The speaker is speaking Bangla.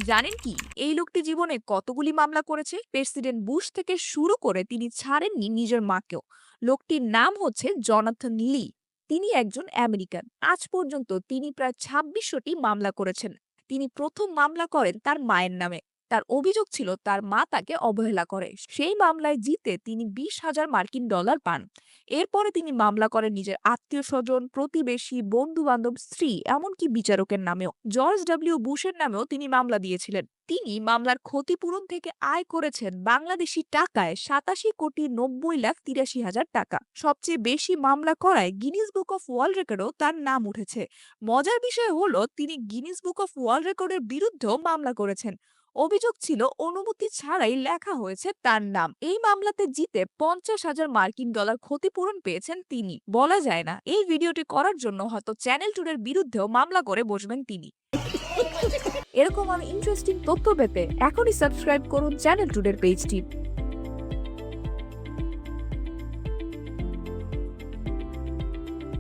জানেন কি এই লোকটি জীবনে কতগুলি মামলা করেছে? প্রেসিডেন্ট বুশ থেকে শুরু করে তিনি ছাড়েননি নিজের মাকেও। লোকটির নাম হচ্ছে জনাথন লি। তিনি একজন আমেরিকান। আজ পর্যন্ত তিনি প্রায় ২৬০০টি মামলা করেছেন। তিনি প্রথম মামলা করেন তার মায়ের নামে। তার অভিযোগ ছিল তার মা তাকে অবহেলা করে। সেই মামলায় জিতে তিনি ২০,০০০ মার্কিন ডলার পান। এরপরে তিনি মামলা করেন নিজের আত্মীয়-স্বজন, প্রতিবেশী, বন্ধু-বান্ধব, স্ত্রী, এমনকি বিচারকের নামেও। জর্জ ডব্লিউ বুশের নামেও তিনি মামলা দিয়েছিলেন। তিনি মামলার ক্ষতিপূরণ থেকে আয় করেছেন বাংলাদেশি টাকায় ৮৭,৯০,৮৩,৮৩ টাকা। সবচেয়ে বেশি মামলা করায় গিনিস বুক অফ ওয়ার্ল্ড রেকর্ডেও তার নাম উঠেছে। মজার বিষয় হলো তিনি গিনিস বুক অফ ওয়ার্ল্ড রেকর্ডের বিরুদ্ধেও মামলা করেছেন। অভিযোগ ছিল অনুমতি ছাড়াই লেখা হয়েছে তার নাম। এই মামলাতে জিতে ৫০,০০০ মার্কিন ডলার ক্ষতিপূরণ পেয়েছেন তিনি। বলা যায় না এই ভিডিওটি করার জন্য হয়তো চ্যানেল টুডের বিরুদ্ধেও মামলা করে বসবেন তিনি। এরকম ইন্টারেস্টিং তথ্য পেতে এখনই সাবস্ক্রাইব করুন চ্যানেল টুডের পেজটি।